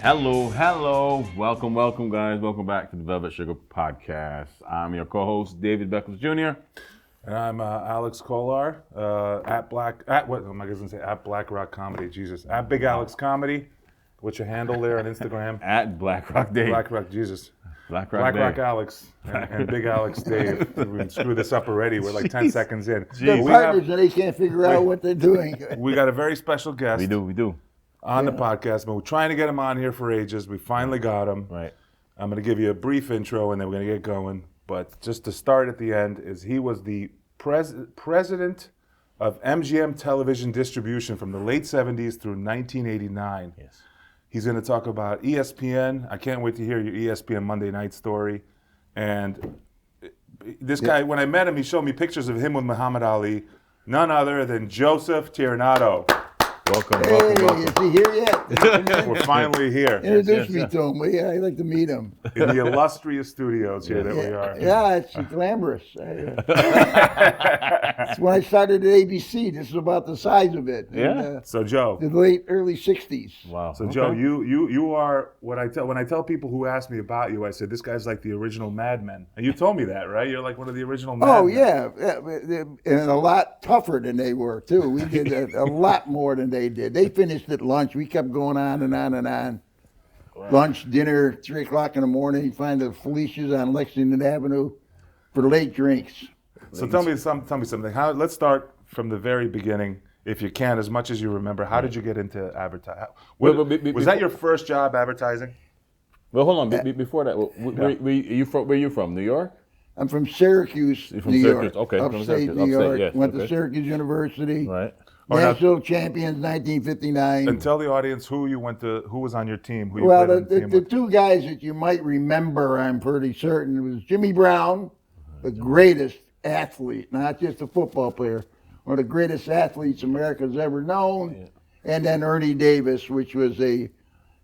Hello. Welcome, guys. Welcome back to the Velvet Sugar Podcast. I'm your co-host, David Beckles Jr. And I'm Alex Kolar at Black Rock Comedy. Jesus, at Big Alex Comedy. What's your handle there on Instagram? At Black Rock Dave. Black Rock Jesus. Black Rock Alex and Big Alex Dave. We screwed this up already. We're like 10 seconds in. They're partners and they can't figure out what they're doing. We got a very special guest. We do. On the podcast, but we're trying to get him on here for ages. We finally got him. Right. I'm going to give you a brief intro and then we're going to get going. But just to start at the end, is he was the president of MGM Television Distribution from the late 70s through 1989. Yes. He's going to talk about ESPN. I can't wait to hear your ESPN Monday night story. And this guy, when I met him, he showed me pictures of him with Muhammad Ali, none other than Joseph Tirinato. Welcome. Is he here yet? We're finally here. Introduce me to him. I'd like to meet him. In the illustrious studios here that we are. Yeah, it's glamorous. It's when I started at ABC. This is about the size of it. Yeah. So Joe, the early '60s. Wow. So Joe, you are what I tell when I tell people who ask me about you, I said this guy's like the original Mad Men, and you told me that, right? You're like one of the original Mad Men. Oh yeah, and a lot tougher than they were too. We did a lot more than they did. They finished at lunch. We kept going on and on and on. Wow. Lunch, dinner, 3 o'clock in the morning. You find the Felicia's on Lexington Avenue for late drinks. So tell me something. Let's start from the very beginning, if you can, as much as you remember. How did you get into advertising? Was that your first job, advertising? Well, hold on. Before that, where are you from? New York? I'm from Syracuse, New York. Okay. Upstate New York. Yes. Went to Syracuse University. Right. National champions, 1959. And tell the audience who was on your team. The two guys that you might remember, I'm pretty certain, was Jimmy Brown, the greatest athlete, not just a football player, one of the greatest athletes America's ever known, and then Ernie Davis, which was a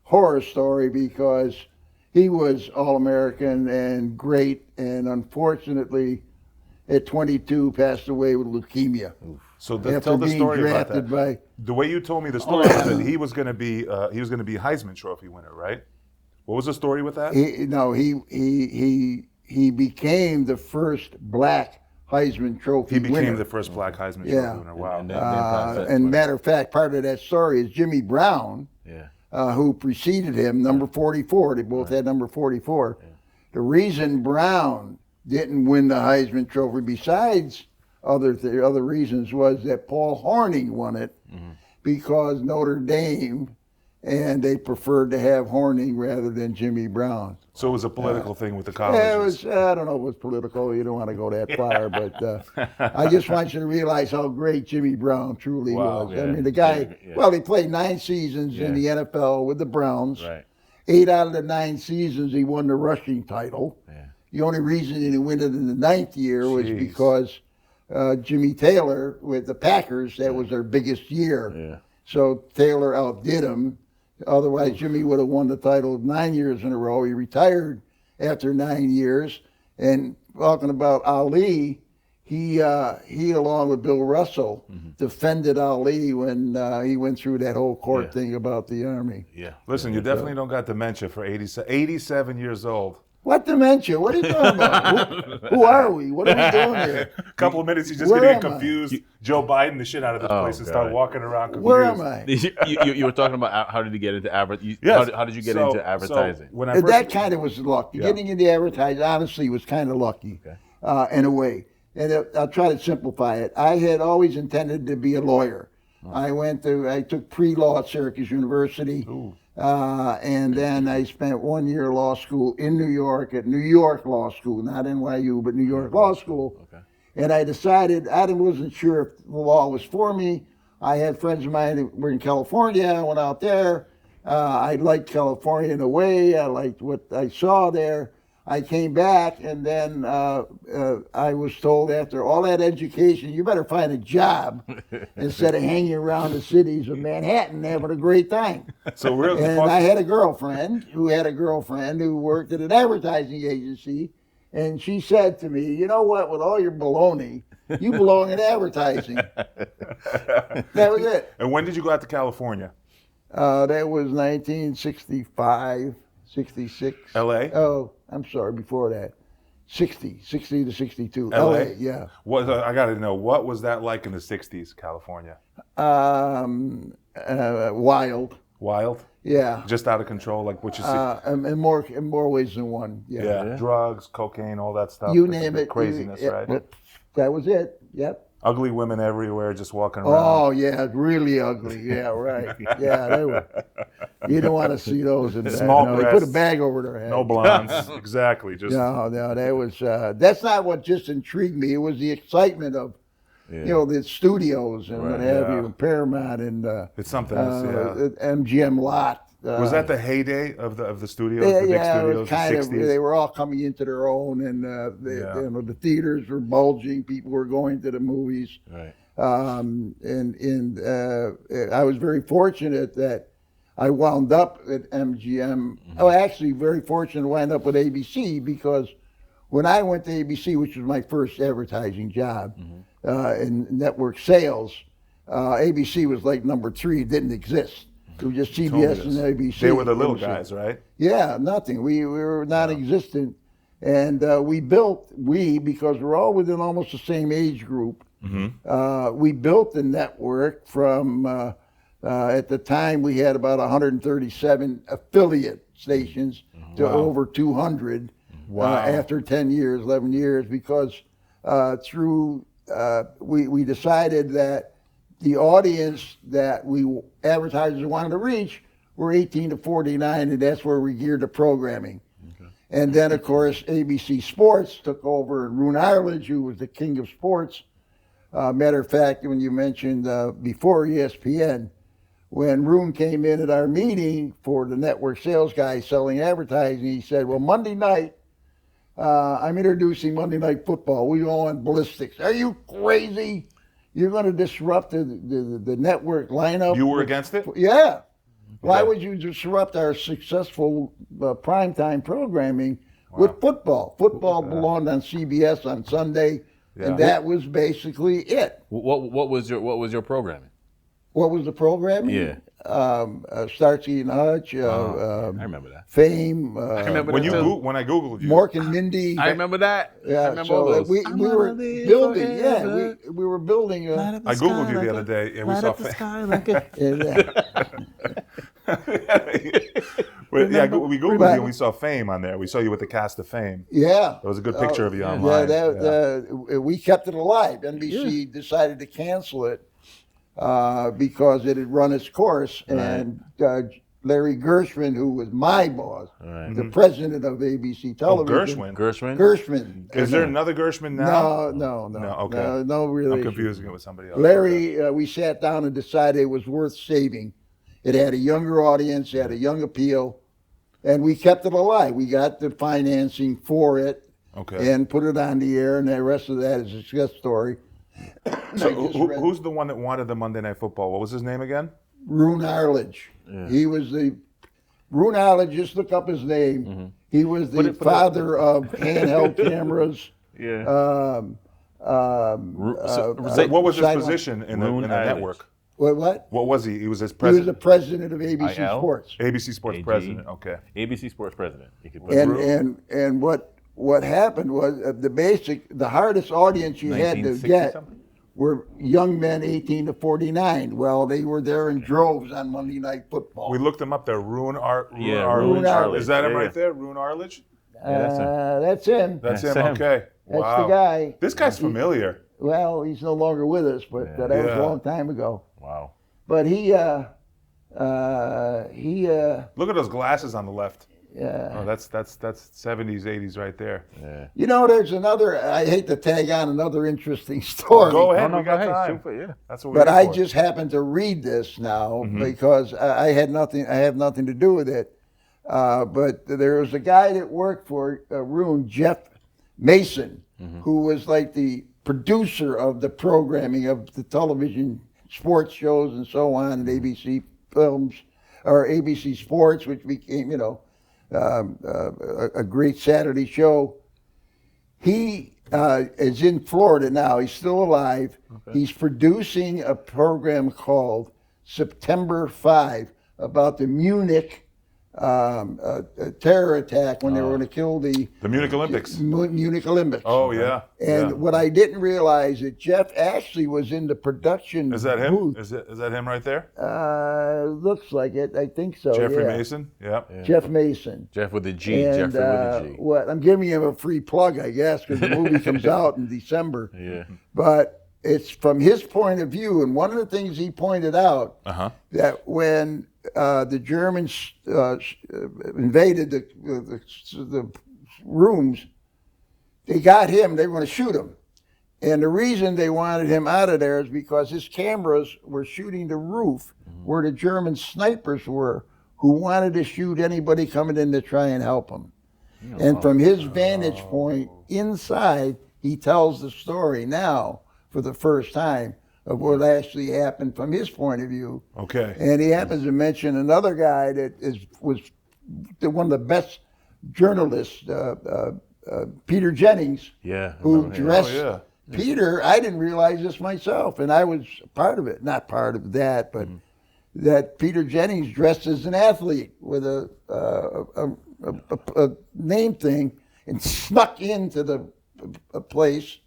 horror story because he was All-American and great, and unfortunately, at 22, passed away with leukemia. So tell the story about that. The way you told me the story was that he was going to be Heisman Trophy winner, right? What was the story with that? He became the first black Heisman Trophy winner. He became the first black Heisman Trophy winner. Wow. And matter of fact, part of that story is Jimmy Brown, who preceded him, number 44. They both had number 44. Yeah. The reason Brown didn't win the Heisman Trophy, besides other reasons, was that Paul Hornung won it because Notre Dame, and they preferred to have Hornung rather than Jimmy Brown. So it was a political thing with the colleges. I don't know if it was political. You don't want to go that far, but I just want you to realize how great Jimmy Brown truly was. Yeah. I mean, the guy, he played 9 seasons in the NFL with the Browns. Right. 8 out of the 9 seasons, he won the rushing title. Yeah. The only reason he didn't win it in the 9th year was because Jimmy Taylor with the Packers, that was their biggest year. Yeah. So Taylor outdid him. Otherwise, Jimmy would have won the title 9 years in a row. He retired after 9 years. And talking about Ali, he along with Bill Russell, defended Ali when he went through that whole court thing about the Army. Yeah. Listen, you definitely don't got dementia for 87 years old. What dementia? What are you talking about? Who are we? What are we doing here? A couple of minutes, he's just going to get confused. Joe Biden the shit out of this place and start walking around confused. Where am I? You were talking about how did you get into advertising? Yes. How did you get into advertising? That kind of was luck. Getting into advertising, honestly, was kind of lucky in a way. And I'll try to simplify it. I had always intended to be a lawyer. I took pre-law at Syracuse University. Ooh. And then I spent 1 year law school in New York at New York Law School, not NYU, but New York Law School. Okay. And I decided, I wasn't sure if the law was for me. I had friends of mine that were in California. I went out there. I liked California in a way. I liked what I saw there. I came back, and then I was told after all that education, you better find a job instead of hanging around the cities of Manhattan having a great time. So really, and I had a girlfriend who worked at an advertising agency, and she said to me, you know what, with all your baloney, you belong in advertising. That was it. And when did you go out to California? That was 1965, 66. L.A.? Oh, I'm sorry, before that. 60 to 62. L.A.? Yeah. I got to know, what was that like in the 60s, California? Wild. Wild? Yeah. Just out of control, like what you see? In more ways than one. Yeah. Yeah. Drugs, cocaine, all that stuff. You the name it. Craziness, right? That was it. Yep. Ugly women everywhere, just walking around. Oh yeah, really ugly. Yeah, right. Yeah, they were. You don't want to see those in bed. Small No, they put a breasts. bag over their head. No blondes. Exactly. Just No, that was. That's not what just intrigued me. It was the excitement of, the studios and what have you, and Paramount and it's something else. Yeah. MGM lot. Was that the heyday of the studios? Yeah, the big it studios, was kind the of. 60s? They were all coming into their own, and the theaters were bulging. People were going to the movies. Right. And I was very fortunate that I wound up at MGM. Oh, actually, very fortunate to wind up with ABC, because when I went to ABC, which was my first advertising job in network sales, ABC was like number 3. It didn't exist. It was just CBS and ABC. They were the little guys, right? Yeah, nothing. We were non-existent. And because we're all within almost the same age group, we built the network from, at the time we had about 137 affiliate stations to over 200 after 10 years, 11 years, because we decided that the audience that advertisers wanted to reach were 18 to 49, and that's where we geared the programming. And then, of course, ABC Sports took over, and Roone Arledge, who was the king of sports. Matter of fact, when you mentioned before ESPN, when Roone came in at our meeting for the network sales guy selling advertising, he said, well, Monday night, I'm introducing Monday Night Football. We go on ballistics. Are you crazy? You're going to disrupt the network lineup? You were against it? Yeah. Why would you disrupt our successful primetime programming with football? Football belonged on CBS on Sunday, and that was basically it. What was your programming? What was the programming? Yeah. Starsky and Hutch. I remember that. Fame. I remember When that too. when I googled you, Mork and Mindy. I remember that. Yeah, I remember so all those. we were building. Yeah, we were building. I googled you the other day, and we saw we googled you and we saw Fame on there. We saw you with the cast of Fame. Yeah, there was a good picture of you online. We kept it alive. NBC decided to cancel it because it had run its course, and Larry Gershwin, who was my boss, the president of ABC Television. Gershwin. Is there another Gershwin now? No. Okay. No, really. I'm confusing it with somebody else. Larry, we sat down and decided it was worth saving. It had a younger audience, it had a young appeal, and we kept it alive. We got the financing for it and put it on the air, and the rest of that is a success story. So who's the one that wanted the Monday Night Football? What was his name again? Roone Arledge. Yeah. He was Roone Arledge, just look up his name. He was the father of handheld cameras. Yeah. What was his position in the network? What? What was he? He was his He president. was the president of ABC Sports. ABC Sports AG. president. Okay. ABC Sports president. You could put And what happened was the hardest audience you had to get were young men 18 to 49. Well, they were there in droves on Monday Night Football. We looked him up there. Roone Roone Arledge. Is that him right there? Roone Arledge? That's him. That's him. Okay. Wow. That's the guy. This guy's familiar. Well, he's no longer with us, but that was a long time ago. Wow. But he look at those glasses on the left. Yeah. Oh, that's 70s, 80s right there. Yeah. You know, there's another. I hate to tag on another interesting story. Go ahead. We got time. Super, That's what we. But I just happened to read this now because I have nothing to do with it. But there was a guy that worked for Roone, Jeff Mason, who was like the producer of the programming of the television sports shows and so on at ABC Films or ABC Sports, which became, a great Saturday show. He is in Florida now. He's still alive. Okay. He's producing a program called September 5 about the Munich terror attack when they were going to kill the Munich Olympics. Munich Olympics. Oh yeah. And yeah. what I didn't realize that Jeff actually was in the production Is that him? booth. Is that him right there? Looks like it. I think so. Jeffrey yeah. Mason. Yeah. Jeff Mason. Jeff with the G. And Jeffrey with the G. what I'm giving him a free plug, I guess, because the movie comes out in December. Yeah. But it's from his point of view, and one of the things he pointed out that when the Germans invaded the rooms, they got him. They were going to shoot him, and the reason they wanted him out of there is because his cameras were shooting the roof where the German snipers were, who wanted to shoot anybody coming in to try and help him. And from his vantage point inside, he tells the story now for the first time of what actually happened from his point of view. Okay. And he happens to mention another guy that was one of the best journalists, Peter Jennings, who dressed. Oh, yeah. Peter, I didn't realize this myself, and I was part of it. Not part of that, but that Peter Jennings dressed as an athlete with a name thing and snuck into a place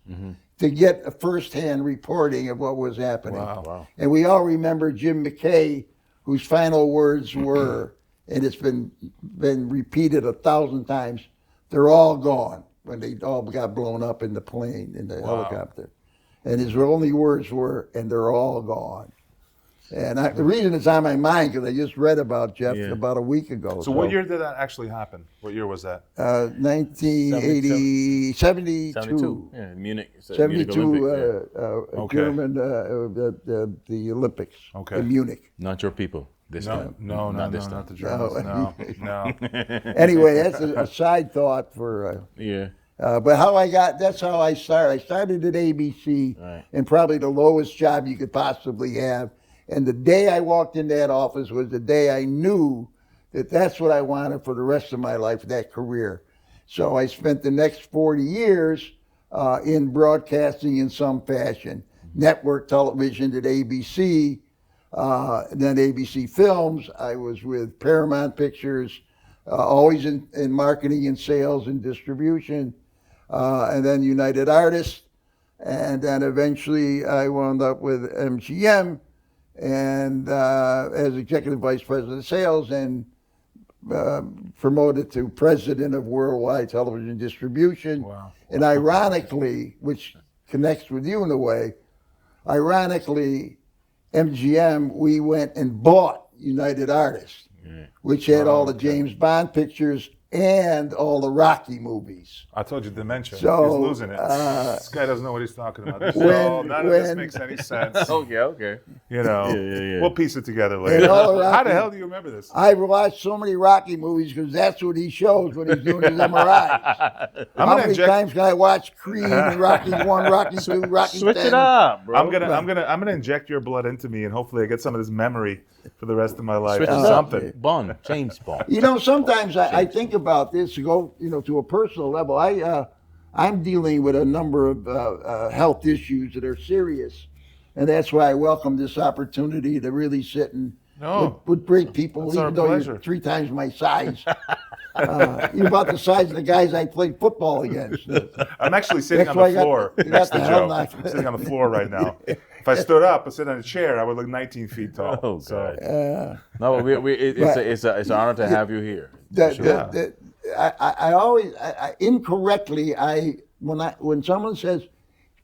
to get a first-hand reporting of what was happening. Wow. And we all remember Jim McKay, whose final words were, and it's been repeated 1,000 times, they're all gone, when they all got blown up in the plane, in the helicopter. And his only words were, and they're all gone. And the reason it's on my mind, because I just read about Jeff about a week ago. So what year did that actually happen? What year was that? 1972. 72. Yeah, Munich. Munich 72, Olympics, German, the Olympics in Munich. Not your people this time. No, not the Germans. No. Anyway, that's a side thought for... but that's how I started. I started at ABC, and probably the lowest job you could possibly have. And the day I walked in that office was the day I knew that that's what I wanted for the rest of my life, that career. So I spent the next 40 years in broadcasting in some fashion. Network television at ABC, then ABC Films. I was with Paramount Pictures, always in marketing and sales and distribution, and then United Artists. And then eventually I wound up with MGM, and as executive vice president of sales, and promoted to president of worldwide television distribution. Wow. And ironically, which connects with you in a way, ironically, MGM, we went and bought United Artists, which had all the James Bond pictures and all the Rocky movies. I told you dementia. So, he's losing it. This guy doesn't know what he's talking about. None of this makes any sense. Okay. You know, Yeah. we'll piece it together later. How the hell do you remember this? I watched so many Rocky movies because that's what he shows when he's doing his MRIs. How many times can I watch Creed and Rocky 1, Rocky 2, Rocky 10? Switch it up, bro. I'm gonna inject your blood into me, and hopefully I get some of this memory for the rest of my life. Switch it Something. up. Bond, James Bond. You know, sometimes I think about this to go, to a personal level. I'm dealing with a number of health issues that are serious, and that's why I welcome this opportunity to really sit and with great people, That's even though pleasure. you're 3 times my size. You're about the size of the guys I played football against. I'm actually sitting That's on why the floor. you got That's the the hell joke. knocked. I'm sitting on the floor right now. If I stood up and sit on a chair, I would look 19 feet tall. Oh, So, God. No, it's an honor to have you here. I always incorrectly when someone says,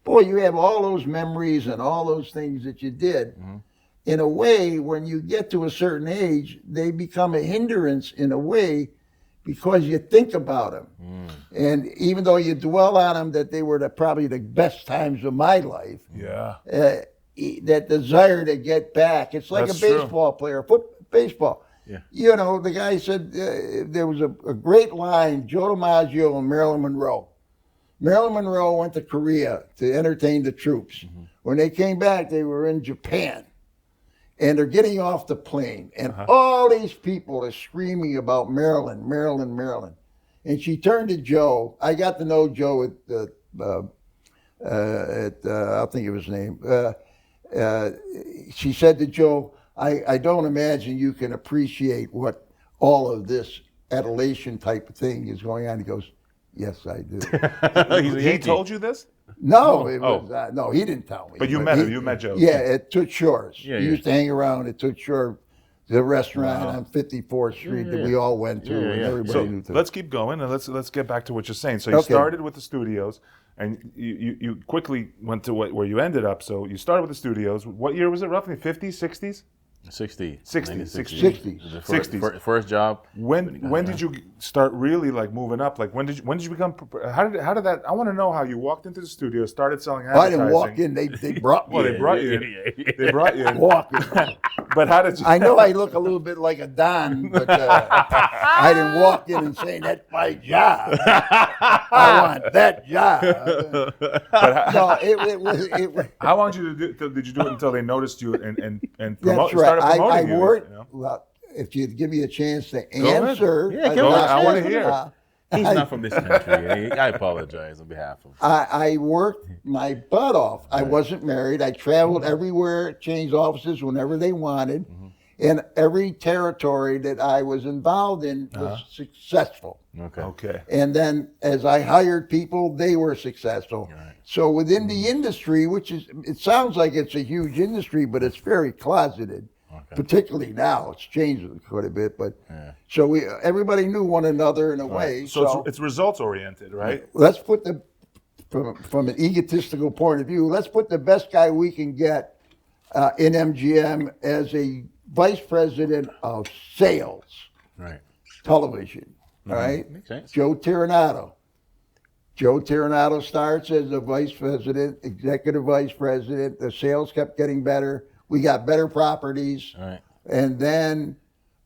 "Boy, you have all those memories and all those things that you did," in a way, when you get to a certain age, they become a hindrance in a way because you think about them, and even though you dwell on them, that they were probably the best times of my life. yeah. That desire to get back. It's like That's a baseball player, baseball. Yeah. The guy said there was a great line, Joe DiMaggio and Marilyn Monroe. Marilyn Monroe went to Korea to entertain the troops. When they came back, they were in Japan. And they're getting off the plane. And all these people are screaming about Marilyn, Marilyn, Marilyn. And she turned to Joe. I got to know Joe I'll think of his name. She said to Joe, I don't imagine you can appreciate what all of this adulation type of thing is going on. He goes, yes, I do. He's a He Yankee. told you this? No, it Oh. was no, he didn't tell me. But you met him. You met Joe. Yeah, at Toots Shores. Yeah, he yeah. used to hang around at Toots Shores, the restaurant on 54th Street that we all went to, and everybody So knew. let's keep going, and let's get back to what you're saying. So you started with the studios, and you quickly went to where you ended up. So you started with the studios. What year was it? Roughly 50s, 60s? 60. 60. 60s. The 60s. First job. When did you start really like moving up? Like when did you become? How did that? I want to know how you walked into the studio, started selling Well, I advertising. didn't walk in. They brought me. Well, they brought you. They brought you. In. Walk in. But how did you? I know I look a little bit like a Don, but I didn't walk in and say, that's my job. I want that job. No, it was. How long did you do it until they noticed you and That's started right. I promoting you? worked. You know? Well, if you'd give me a chance to ahead. answer. Yeah, give him a I want to chance. hear. He's not from this country. I apologize on behalf of. I worked my butt off. I wasn't married. I traveled everywhere, changed offices whenever they wanted. And every territory that I was involved in was successful. Okay. And then as I hired people, they were successful. Right. So within the industry, which is, it sounds like it's a huge industry, but it's very closeted. Particularly now, it's changed quite a bit. But so everybody knew one another in a way. So it's results oriented, right? Let's put from an egotistical point of view, let's put the best guy we can get in MGM as a vice president of sales, Right. television. All right, Makes sense. Joe Tirinato. Joe Tirinato starts as a vice president, executive vice president. The sales kept getting better. We got better properties. Right. And then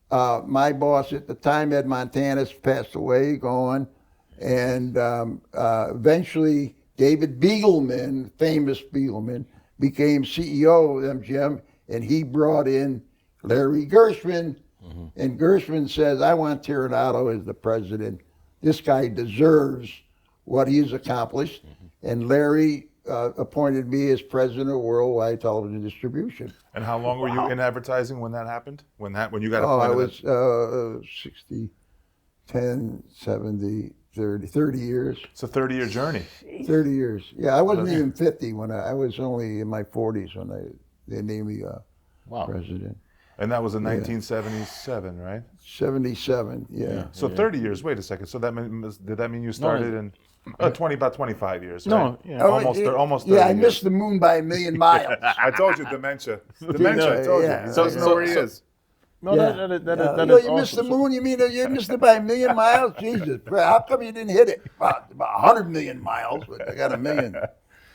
my boss at the time, Ed Montanus, passed away, gone. And eventually David Beagleman, famous Beagleman, became CEO of MGM, and he brought in Larry Gershman. And Gershman says, I want Tirinato as the president. This guy deserves what he's accomplished. And Larry appointed me as president of Worldwide Television Distribution. And how long were you in advertising when that happened? When you got I appointed? was 60, 10, 70, 30 years. It's a 30-year journey. 30 years. Yeah, I wasn't even 50 when I was only in my 40s when they named me president. And that was in 1977, right? 77, yeah. So 30 years. Wait a second. So did that mean you started in about 25 years? No, right? yeah. Almost 30 Yeah, I years. missed the moon by a million miles. I told you, dementia. Dementia, I told you. Yeah. He doesn't know where he is. No, Yeah. that You is missed the awesome. moon? You mean you missed it by a million miles? Jesus, how come you didn't hit it? About 100 million miles, but I got a million.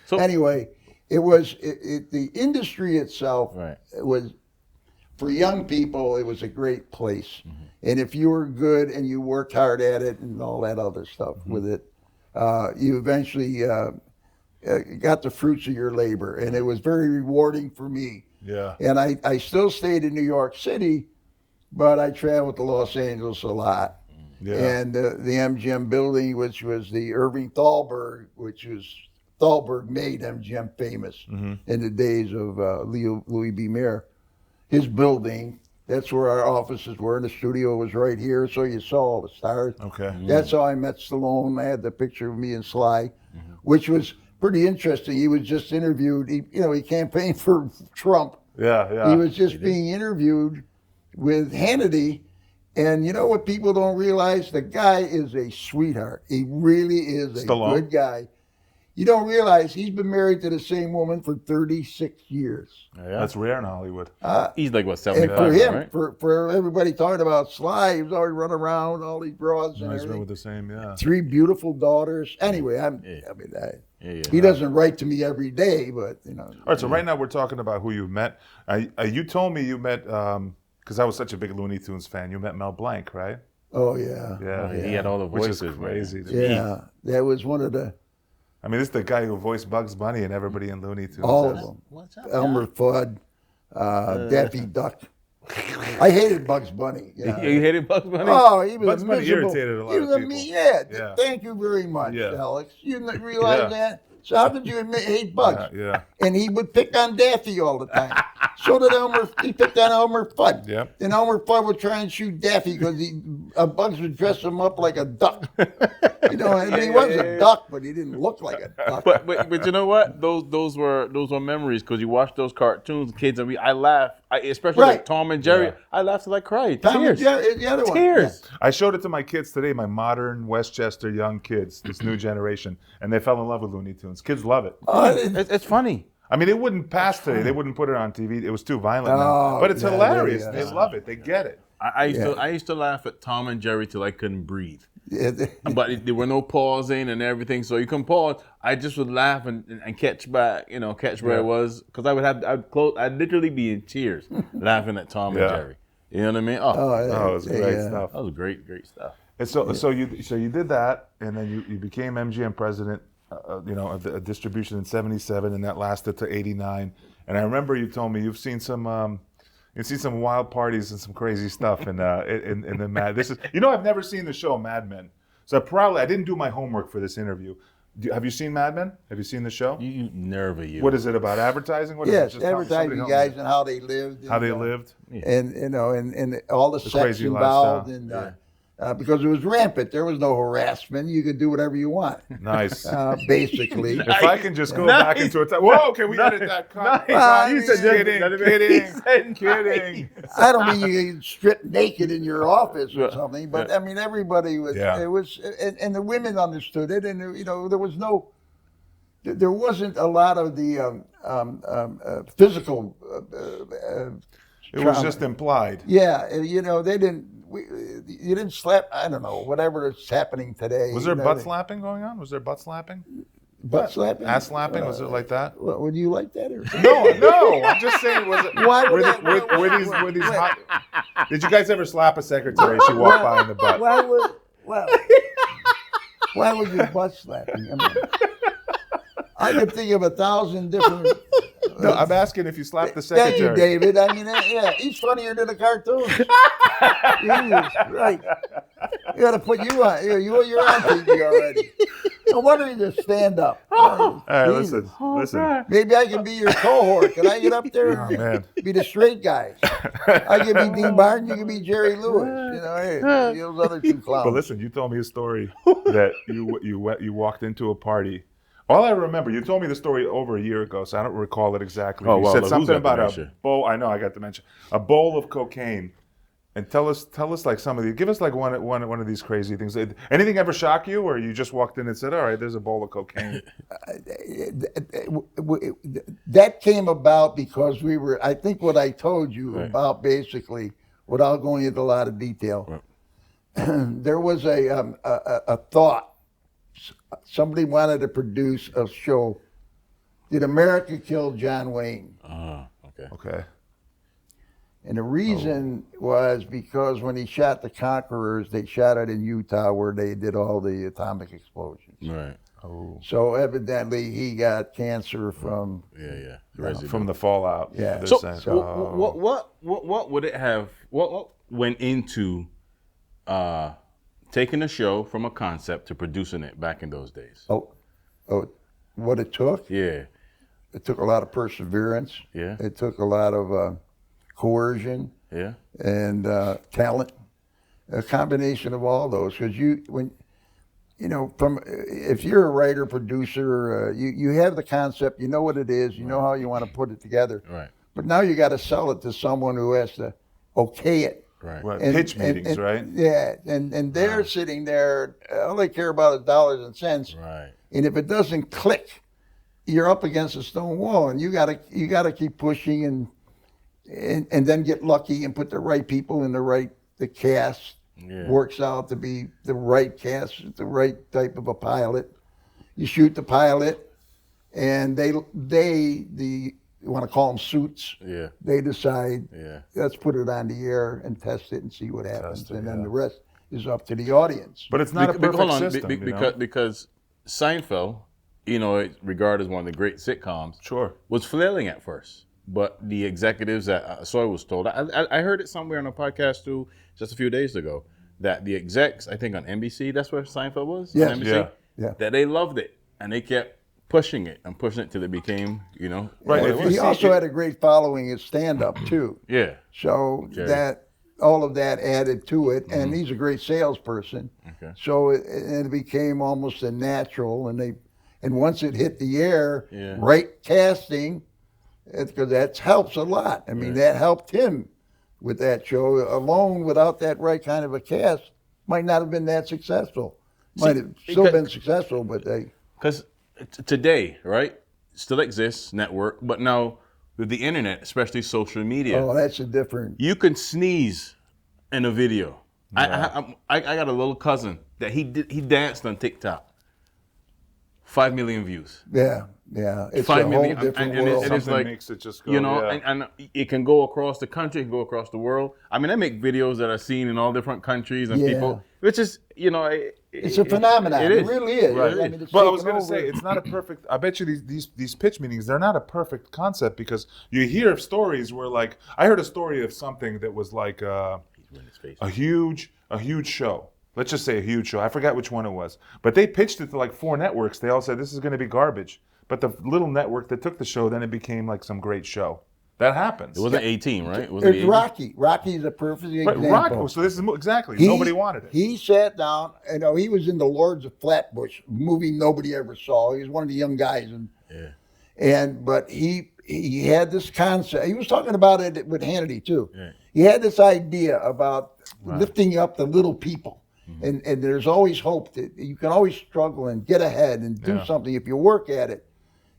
So- Anyway, it was the industry itself. Right. It was, for young people, it was a great place. And if you were good and you worked hard at it and all that other stuff with it, you eventually got the fruits of your labor. And it was very rewarding for me. Yeah. And I still stayed in New York City, but I traveled to Los Angeles a lot. Yeah. And the MGM building, which was the Irving Thalberg, Thalberg made MGM famous in the days of Louis B. Mayer. His building, that's where our offices were, and the studio was right here, so you saw all the stars. Okay. That's how I met Stallone. I had the picture of me and Sly, which was pretty interesting. He was just interviewed. He campaigned for Trump. Yeah. He was just being interviewed with Hannity. And you know what people don't realize? The guy is a sweetheart. He really is a good guy. You don't realize he's been married to the same woman for 36 years. Yeah. That's rare in Hollywood. He's like, what, And 75, for him, right? for everybody talking about Sly, he was always running around, all these broads and He's been everything. with the same, yeah. 3 beautiful daughters. Anyway, Yeah. he doesn't write to me every day, but All right, so right now we're talking about who you met. You told me you met, because I was such a big Looney Tunes fan, you met Mel Blanc, right? Oh yeah. Yeah. He had all the Which voices. is crazy. to me. Yeah, that was one of the I mean, this is the guy who voiced Bugs Bunny and everybody in Looney Tunes. all of them. Elmer Fudd, Daffy Duck. I hated Bugs Bunny. Yeah. You hated Bugs Bunny? Oh, he was Bugs a Bunny miserable. irritated a lot he of was people. Yeah. Yeah. Thank you very much, Yeah. Alex. You realize Yeah. that? So how could you hate Bugs? Yeah. And he would pick on Daffy all the time. So did Elmer. He picked on Elmer Fudd. Yep. And Elmer Fudd would try and shoot Daffy because Bugs would dress him up like a duck. You know, and he was a duck, but he didn't look like a duck. But you know what? Those were memories because you watch those cartoons, kids, and I laugh. Especially like Tom and Jerry. Yeah. I laughed till I cried. Tom and Tears. Jerry, the other one. Tears. I showed it to my kids today, my modern Westchester young kids, this new generation, and they fell in love with Looney Tunes. Kids love it. It's funny. I mean, it wouldn't pass today. They wouldn't put it on TV. It was too violent now. But it's hilarious. They love it. They get it. I used to laugh at Tom and Jerry till I couldn't breathe. Yeah. But there were no pausing and everything, so you can pause. I just would laugh and catch back, catch where it was, because I'd literally be in tears laughing at Tom and Jerry. You know what I mean? Oh, it was great stuff. That was great stuff. And so you did that, and then you became MGM president, of the distribution in '77, and that lasted to '89. And I remember you told me you've seen some wild parties and some crazy stuff in the Mad. This is I've never seen the show Mad Men, so I didn't do my homework for this interview. Have you seen Mad Men? Have you seen the show? You nerve you. What is it about? Advertising? What Yes, is it? advertising guys and how they lived. How they lived. And and all the sex crazy involved, lifestyle. and because it was rampant, there was no harassment. You could do whatever you want. Nice. Basically. If I can just go back into a time. Whoa, can we edit that? Nice. Kidding. I don't mean you get stripped naked in your office or something, but I mean everybody was. Yeah. It was, and the women understood it, and there wasn't a lot of the physical. It was just implied. Yeah, they didn't. You didn't slap. I don't know, whatever is happening today. Was there butt slapping going on? Was there butt slapping? Butt slapping? Ass slapping? Was it like that? Would you like that? Or? No. I'm just saying. Was it? Why would were these hot? Did you guys ever slap a secretary? She walked by in the butt. Why would you butt slapping? I could think of 1,000 different. No, I'm asking if you slapped the Thank secretary. you, David. I mean, he's funnier than the cartoons. Right. You got to put you on. You're on TV already. No wonder you just stand up. All right, listen. Maybe I can be your cohort. Can I get up there? Oh, man. Be the straight guys. I can be Dean Martin. You can be Jerry Lewis. Hey, those other two clowns. But listen, you told me a story that you walked into a party. All I remember, you told me the story over a year ago, so I don't recall it exactly. Oh, you well, said look, something who's got about dementia? a bowl. I know, I got dementia. A bowl of cocaine. And tell us like some of these. Give us like one of these crazy things. Anything ever shock you, or you just walked in and said, "All right, there's a bowl of cocaine"? That came about because we were. I think what I told you about basically, without going into a lot of detail, there was a thought. Somebody wanted to produce a show. Did America kill John Wayne? Okay. And the reason was because when he shot the Conquerors, they shot it in Utah where they did all the atomic explosions. Right. Oh. So evidently he got cancer from From the fallout. Yeah. What would it have? What went into taking a show from a concept to producing it back in those days? What it took? Yeah. It took a lot of perseverance. Yeah. It took a lot of coercion. Yeah. And talent. A combination of all those. Because if you're a writer, producer, you have the concept, you know what it is, you know how you want to put it together. Right. But now you got to sell it to someone who has to okay it. Right. Pitch meetings, right? Yeah, and they're sitting there, all they care about is dollars and cents. Right. And if it doesn't click, you're up against a stone wall, and you gotta keep pushing and then get lucky and put the right people in the cast. Yeah. Works out to be the right cast, the right type of a pilot. You shoot the pilot, and they you want to call them suits. Yeah. They decide. Yeah. Let's put it on the air and test it and see what happens, and then yeah. the rest is up to the audience. But it's not a perfect hold on, system. because Seinfeld, regarded as one of the great sitcoms, Sure. was flailing at first. But the executives that so I was told, I heard it somewhere on a podcast too, just a few days ago, that the execs, I think on NBC, that's where Seinfeld was. Yes. On NBC, Yeah. that they loved it and they kept pushing it and pushing it till it became, Right. what it If was. He also had a great following at stand-up too. Yeah. So Jerry. that all of that added to it, and he's a great salesperson. Okay. So it became almost a natural, and once it hit the air, Yeah. right casting, because that helps a lot. I mean, that helped him with that show. Alone, without that right kind of a cast, might not have been that successful. Might have still been successful, but Because today, right, still exists network, but now with the internet, especially social media, oh, that's a different. you can sneeze in a video. I got a little cousin that he danced on TikTok. 5 million views. Yeah. It's 5 a million, whole different and world. it is Something like, makes it just go, yeah. and it can go across the country, it can go across the world. I mean, I make videos that are seen in all different countries and people, which is, it's a phenomenon. It It, is. really is. Right. I mean, it's But I was taken going to say, over. it's not a perfect. I bet you these pitch meetings, they're not a perfect concept, because you hear of stories where, like, I heard a story of something that was like a huge show. Let's just say a huge show. I forgot which one it was, but they pitched it to like 4 networks. They all said this is going to be garbage. But the little network that took the show, then it became like some great show. That happens. It wasn't 18, right? It wasn't It's 18? Rocky. Rocky is a perfect example. Rock. So this is exactly. Nobody wanted it. He sat down. He was in the Lords of Flatbush, movie nobody ever saw. He was one of the young guys, but he had this concept. He was talking about it with Hannity too. Yeah. He had this idea about lifting up the little people, and there's always hope that you can always struggle and get ahead and do something if you work at it.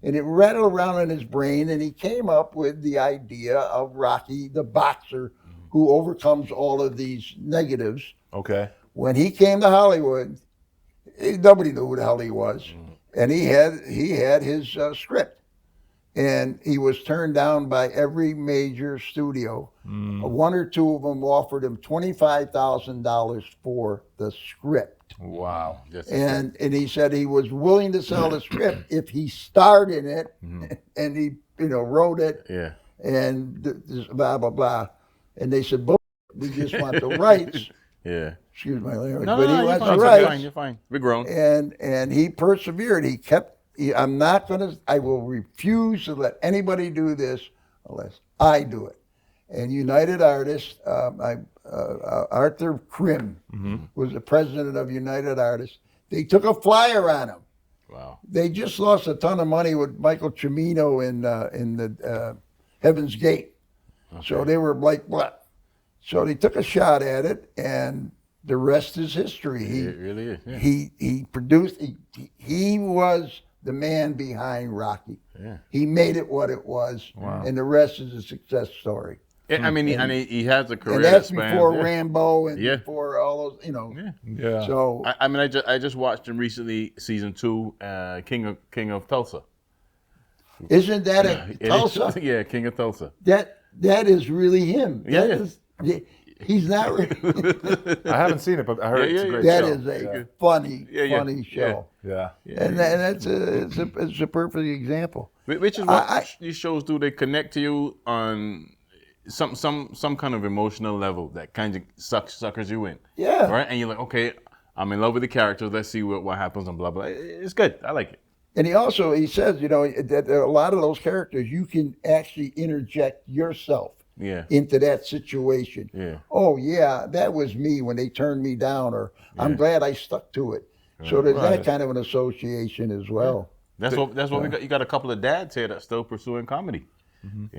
And it rattled around in his brain, and he came up with the idea of Rocky, the boxer, who overcomes all of these negatives. Okay. When he came to Hollywood, nobody knew who the hell he was, and he had his script, and he was turned down by every major studio. 1 or 2 of them offered him $25,000 for the script. Wow. And he said he was willing to sell the script if he starred in it and he wrote it and blah blah blah. And they said, we just want the rights. Yeah. Excuse my language, No, but he you're wants fine. the You're rights. You're fine. We're grown. And he persevered. I will refuse to let anybody do this unless I do it. And United Artists, Arthur Krim was the president of United Artists. They took a flyer on him. Wow. They just lost a ton of money with Michael Cimino in the Heaven's Gate. Okay. So they were like, what? So they took a shot at it, and the rest is history. It really is. Yeah. He produced. He was the man behind Rocky. Yeah. He made it what it was, and the rest is a success story. Yeah, I mean, he has a career. And that's that spans, before Rambo and Yeah. before all those, Yeah. So I mean, I just watched him recently, season 2, King of Tulsa. isn't that a Tulsa? Yeah, King of Tulsa. That is really him. Yeah. That is, he's not really. I haven't seen it, but I heard it's a great That show. is a funny show. Yeah. And that's it's a perfect example. Which is what these shows do. They connect to you on some kind of emotional level that kind of suckers you in. Yeah. Right? And you're like, okay, I'm in love with the characters. Let's see what happens and blah, blah. It's good. I like it. And he says, that a lot of those characters, you can actually interject yourself into that situation. Yeah. Oh, yeah, that was me when they turned me down, or I'm glad I stuck to it. So there's that kind of an association as well. That's what we got. You got a couple of dads here that still pursuing comedy.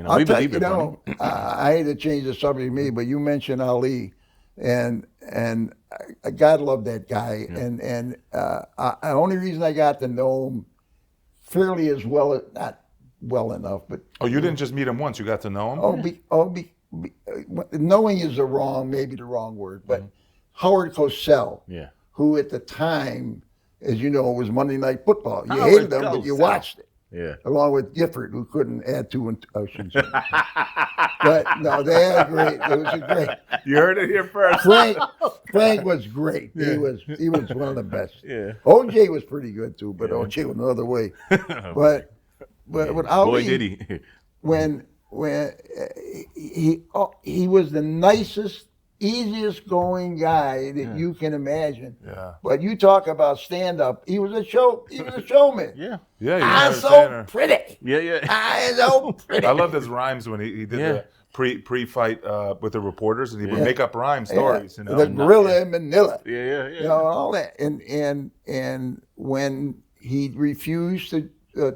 I'll tell you, I hate to change the subject, but you mentioned Ali, and God love that guy, and the only reason I got to know him fairly as well, not well enough, but You didn't just meet him once; you got to know him. Knowing is maybe the wrong word, but Howard Cosell, who at the time, as you know, was Monday Night Football. You hated him, but you watched it. Yeah. Along with Gifford, who couldn't add 2 and 2. I shouldn't say. But no, they had a great. It was a great. You heard it here first. Frank was great. He was one of the best. Yeah. OJ was pretty good too, but OJ went another way. But with Ali, boy did he. when he was the nicest easiest going guy that you can imagine. Yeah. But you talk about stand up. He was a showman. Yeah. Yeah, he's I'm an so entertainer. pretty. Yeah. I'm so pretty. I loved his rhymes when he did the pre-fight with the reporters, and he would make up rhyme stories. You know? The gorilla in Manila. Yeah. You know, all that. And when he refused to Go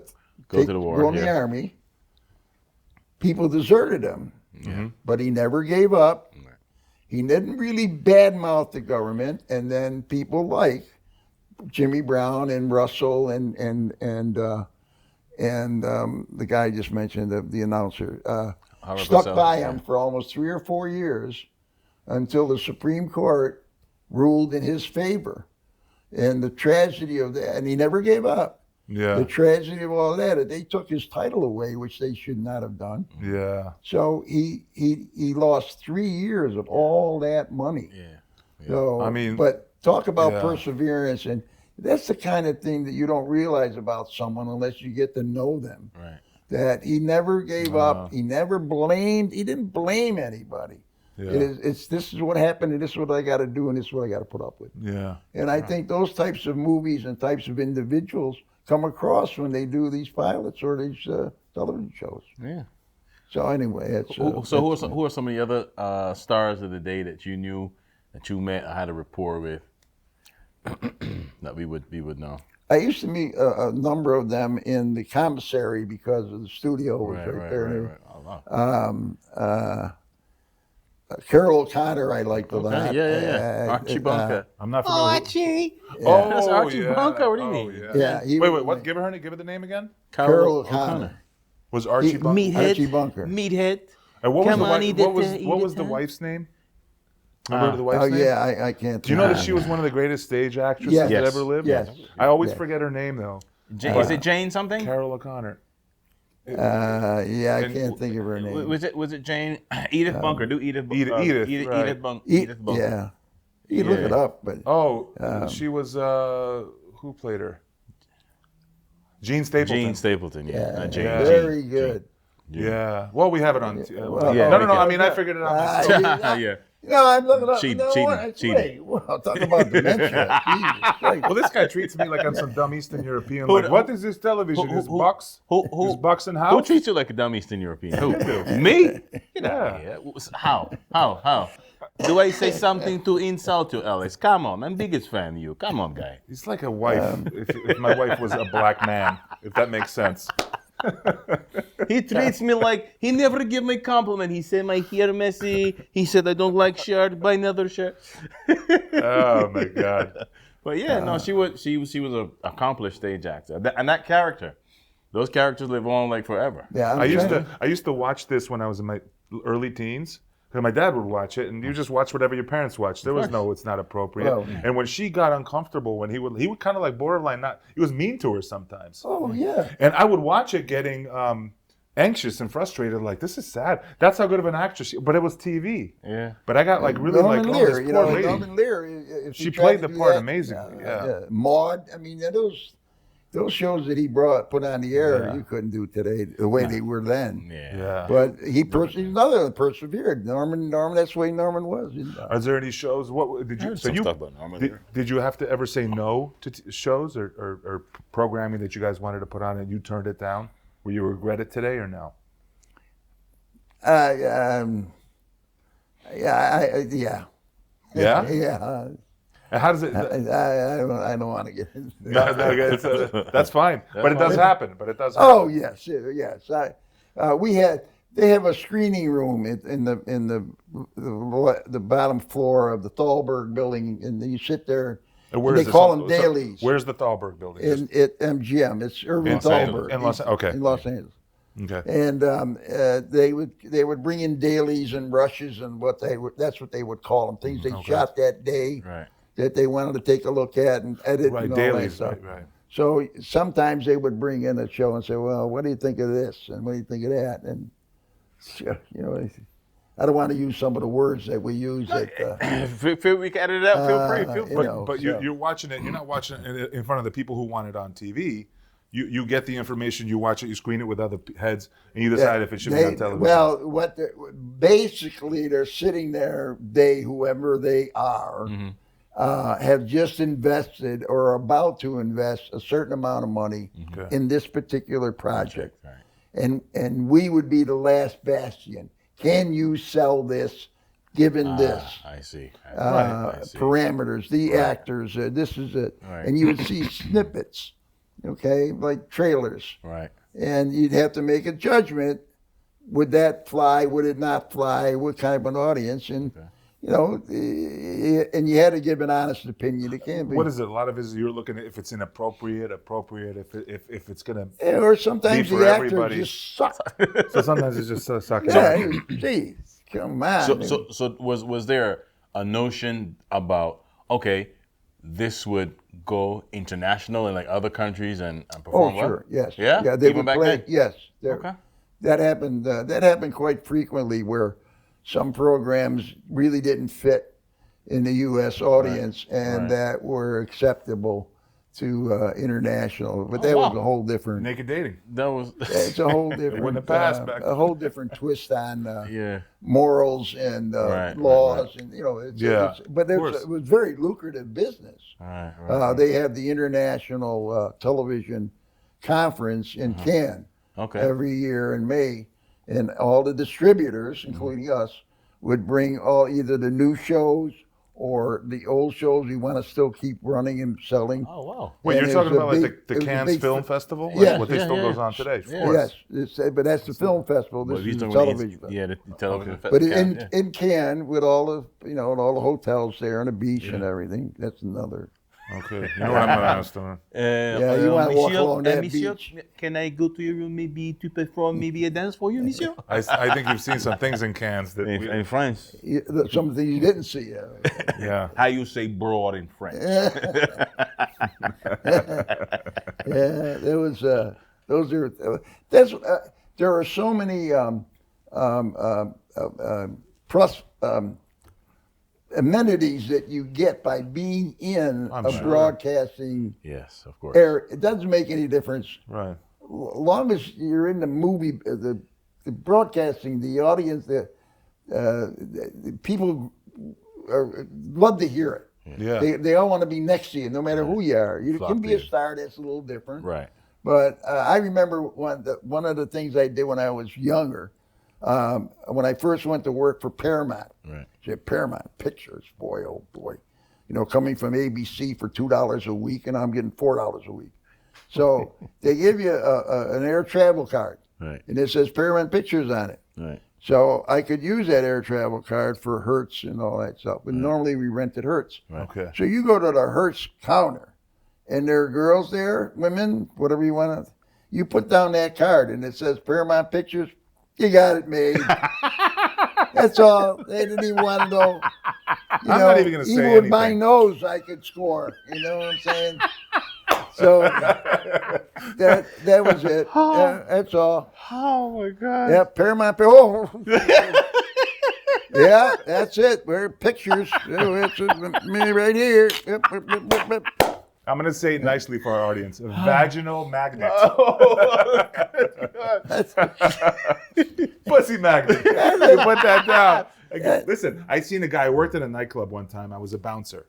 to the war. go in the army, people deserted him. Yeah. But he never gave up. He didn't really badmouth the government, and then people like Jimmy Brown and Russell and the guy I just mentioned, the announcer, stuck by him for almost 3 or 4 years until the Supreme Court ruled in his favor. And the tragedy of that, and he never gave up. Yeah. The tragedy of all that, they took his title away, which they should not have done. Yeah. So he lost 3 years of all that money. Yeah. So, I mean, but talk about perseverance, and that's the kind of thing that you don't realize about someone unless you get to know them. Right. That he never gave up. He never blamed. He didn't blame anybody. Yeah. This is what happened, and this is what I got to do, and this is what I got to put up with. Yeah. And I think those types of movies and types of individuals come across when they do these pilots or these television shows. Yeah. So anyway, it's Who are some of the other stars of the day that you knew, that you met, or had a rapport with, that we would know? I used to meet a number of them in the commissary because of the studio was right there. Right. Carol O'Connor, I liked a lot. Yeah. Archie Bunker. I'm not familiar. Archie. Oh, That's Archie yeah. Bunker. What do you Oh, mean? yeah. Yeah. Wait. What? Give her the name again. Carol O'Connor. Was Archie Bunker? Meathead. Archie Bunker. Meathead. And what was Come the on, wife? What was the wife's name? Remember the wife's name? Yeah, I can't. Do you know that she was one of the greatest stage actresses Yes. that ever lived? Yes. I always Yes. forget her name though. Is it Jane something? Carol O'Connor. Yeah, I can't think of her name. Was it Jane? Edith Bunker. Do Edith. Edith, right. Edith Bunker. Yeah. You can look it up, but She was who played her? Gene Stapleton. Gene Stapleton. Yeah. Jane. very good. Yeah. Well, we have it on. Yeah, no. I mean, I figured it out. Yeah. No, I'm looking up. Cheating. Wait, well, talk about dementia. Jesus Christ. Well, this guy treats me like I'm some dumb Eastern European. Like, what is this television? Is Bucks? Is Bucks and House? Who treats you like a dumb Eastern European? Who? Me? Get out of here. How? Do I say something to insult you, Alice? Come on, I'm biggest fan of you. Come on, guy. He's like a wife. If my wife was a black man, if that makes sense. He treats me like, he never give me compliment. He said my hair messy. He said I don't like shirt. Buy another shirt. Oh my God. But yeah, no, she was an accomplished stage actor, and that character, those characters live on like forever. Yeah, I used to watch this when I was in my early teens. Because my dad would watch it, and you just watch whatever your parents watch. There was no, it's not appropriate. Well, and when she got uncomfortable, when he would kind of like borderline he was mean to her sometimes. Oh yeah. And I would watch it getting anxious and frustrated, like, this is sad. That's how good of an actress she, but it was TV. Yeah. But I got like really Norman like, Lear, oh, this poor lady. Norman Lear, if She tried played to the do part that, amazingly, yeah. Maud, I mean, those shows that he put on the air, you couldn't do today the way they were then. Yeah. But he's another that persevered. Norman, that's the way Norman was. Are there any shows? What did you? Some stuff about Norman did you have to ever say no to shows or programming that you guys wanted to put on and you turned it down? Will you regret it today or no? Yeah. Yeah. Yeah. And how does it? I don't want to get into No, that's fine. But it does happen. Oh yes. They have a screening room in the bottom floor of the Thalberg building, and you sit there. And where they is call them this? dailies. Where's the Thalberg building? At MGM. It's Irving Thalberg in Los Angeles. Okay. And they would bring in dailies and rushes and that's what they would call them, things they shot that day. Right. That they wanted to take a look at and edit and all dailies, that stuff. right. So sometimes they would bring in a show and say, well, what do you think of this? And what do you think of that? And, I don't want to use some of the words that we use. Feel we can edit it out. Feel free. But you're watching it. You're not watching it in front of the people who want it on TV. You get the information, you watch it, you screen it with other heads, and you decide if it should be on television. Well, basically they're sitting there. Whoever they are, have just invested or are about to invest a certain amount of money in this particular project, and we would be the last bastion. Can you sell this? Given this, I see. Parameters, the actors, this is it, and you would see snippets. Okay, like trailers. Right. And you'd have to make a judgment. Would that fly? Would it not fly? What kind of an audience? And, and you had to give an honest opinion. It can't be. What is it? A lot of it is you're looking at if it's inappropriate, if it's going to or sometimes the actors just suck. So sometimes it's just sucking. Yeah, geez, come on. So was there a notion about, okay, this would go international in like other countries and perform well? Sure, yes. Yeah? They Even would back play. then? Yes. Okay. That happened. That happened quite frequently, where some programs really didn't fit in the U.S. audience, and that were acceptable to international. But that was a whole different. Naked dating. That was. It's a whole different. A whole different twist on morals and laws, and but it was very lucrative business. They had the International Television Conference in Cannes every year in May, and all the distributors, including us, would bring either the new shows or the old shows we want to still keep running and selling. Oh, wow. Wait, you're talking about like the Cannes Film Festival? Like what still goes on today? Yes, but that's the film festival. This is the television festival. Yeah, the television festival. But in Cannes, with all the all the hotels there and the beach and everything, that's another. Okay, you know what I'm going to ask them. You want to walk along that beach. Can I go to your room maybe to perform maybe a dance for you, monsieur? I think you've seen some things in Cannes that in France. Some things you didn't see. Yeah. How you say broad in French? There was. There are so many amenities that you get by being in broadcasting. Yes, of course. It doesn't make any difference. Right. Long as you're in the movie, the broadcasting, the audience, the people love to hear it. Yeah. They all want to be next to you, no matter who you are. You can be a star. That's a little different. Right. But I remember one of the things I did when I was younger. When I first went to work for Paramount, Paramount Pictures, boy, oh boy, coming from ABC for $2 a week, and I'm getting $4 a week. So they give you an air travel card, and it says Paramount Pictures on it. Right. So I could use that air travel card for Hertz and all that stuff. But normally we rented Hertz. Okay. So you go to the Hertz counter, and there are girls there, women, whatever you want to. You put down that card, and it says Paramount Pictures. You got it made. That's all. They didn't even want to know. I'm not even going to say anything. Even with my nose, I could score. You know what I'm saying? So that was it. That's all. Oh my God. Yeah, Paramount. Oh. Yeah, that's it. We're pictures. It's me right here. I'm going to say it nicely for our audience. A vaginal magnet. Pussy magnet. You put that down. Listen, I seen a guy, I worked in a nightclub one time. I was a bouncer.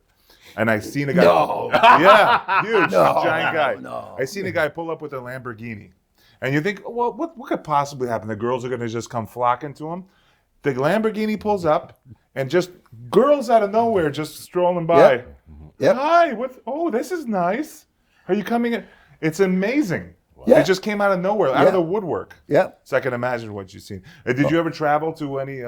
And I seen a guy. No. Yeah, huge, giant guy. No. I seen a guy pull up with a Lamborghini. And you think, well, what could possibly happen? The girls are going to just come flocking to him. The Lamborghini pulls up, and just girls out of nowhere just strolling by. Yep. Hi, this is nice. Are you coming in? It's amazing. Yeah. It just came out of nowhere, out of the woodwork. Yeah. So I can imagine what you've seen. Did you ever travel to any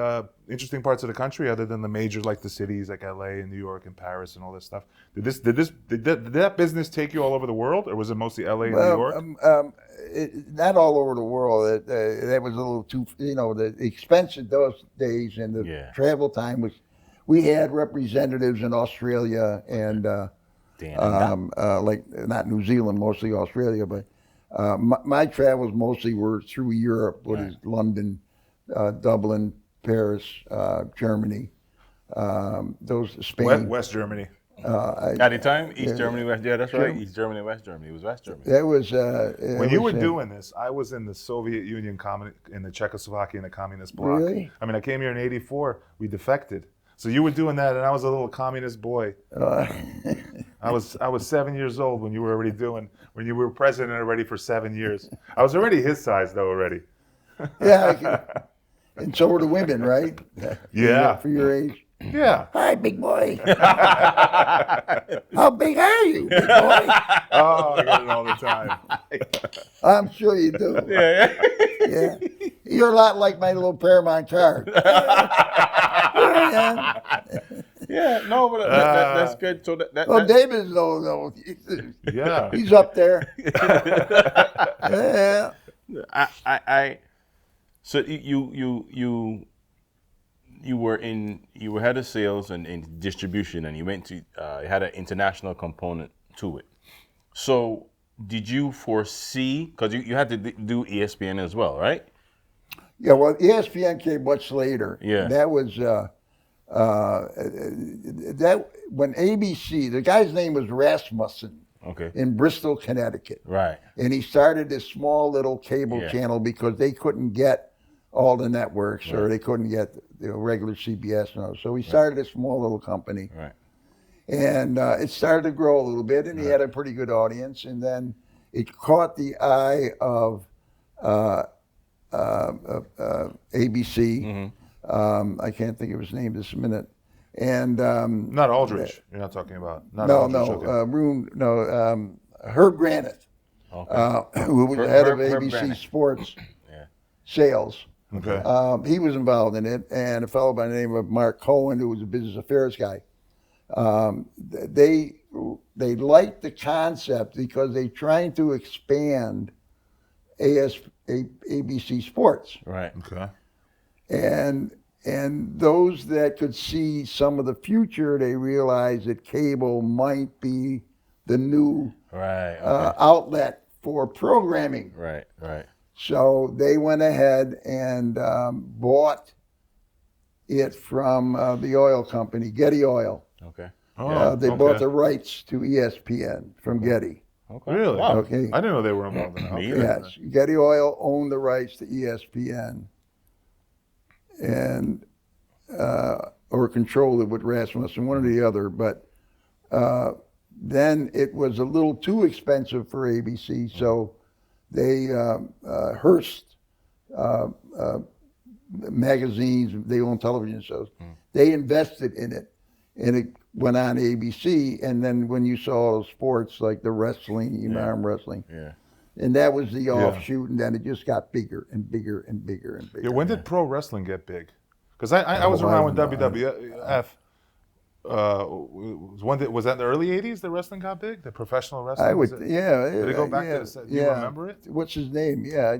interesting parts of the country other than the majors, like the cities like LA and New York and Paris and all this stuff? Did that business take you all over the world, or was it mostly LA and New York? Not all over the world. That was a little too, the expense in those days and the travel time was. We had representatives in Australia and like not New Zealand, mostly Australia, but my travels mostly were through Europe, what is London, Dublin, Paris, Germany, those Spain. West Germany. At the time, East Germany, West. Yeah, that's right. East Germany, West Germany. It was West Germany. That was when you were doing this. I was in the Soviet Union, in the Czechoslovakia, in the communist bloc. Really? I mean, I came here in '84. We defected. So you were doing that, and I was a little communist boy. I was 7 years old when you were president already for 7 years. I was already his size though already. Yeah, and so were the women, right? Yeah. For your age. Yeah. Hi, big boy. How big are you, big boy? Oh, I get it all the time. I'm sure you do. Yeah. Yeah. You're a lot like my little Paramount car. Yeah, no, but that's good. So Well, David's though. Yeah. He's up there. Yeah. So you were head of sales and in distribution, and you went to you had an international component to it. So did you foresee, because you had to do ESPN as well, right? Yeah. Well, ESPN came much later. Yeah. That was that when ABC. The guy's name was Rasmussen. Okay. In Bristol, Connecticut. Right. And he started this small little cable channel because they couldn't get all the networks, or they couldn't get regular CBS. So he started a small little company. Right. And it started to grow a little bit, and he had a pretty good audience. And then it caught the eye of ABC. Mm-hmm. I can't think of his name this minute. And not Aldrich. You're not talking about. Not no, Aldrich, no, Herb Granite, Okay. who was the head of Herb ABC Granite. Sports Yeah. sales. Okay. He was involved in it, and a fellow by the name of Mark Cohen, who was a business affairs guy. They liked the concept because they're trying to expand ABC Sports. Right. Okay. And those that could see some of the future, they realized that cable might be the new outlet for programming. Right. Right. So they went ahead and bought it from the oil company, Getty Oil. Okay. They bought the rights to ESPN from Getty. Okay. Really? Wow. Okay. I didn't know they were involved in that. Me Okay. either. Yes, Getty Oil owned the rights to ESPN, and or controlled it with Rasmussen, one or the other. But then it was a little too expensive for ABC, so they Hearst magazines, they own television shows. They invested in it, and it went on ABC. And then when you saw sports like the wrestling, arm wrestling, and that was the offshoot, and then it just got bigger and bigger and bigger and bigger. Yeah. When did pro wrestling get big? Because I was around when WWF. Was that in the early '80s? The wrestling got big. The professional wrestling. I would, Did Did it go back to the? Do you remember it? What's his name? Yeah,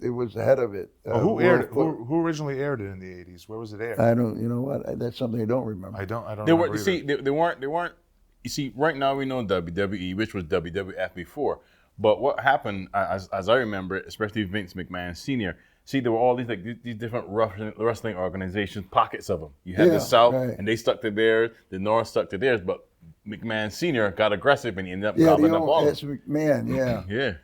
it was the head of it. Who aired? Who originally aired it in the '80s? Where was it aired? I don't. You know what? That's something I don't remember. I don't. They remember were. See, they weren't. You see, right now we know WWE, which was WWF before. But what happened, as I remember it, especially Vince McMahon Sr., see, there were all these these different wrestling organizations, pockets of them. You had the South, and they stuck to theirs. The North stuck to theirs. But McMahon Sr. got aggressive, and he ended up gobbling up all of that's them. McMahon. Yeah.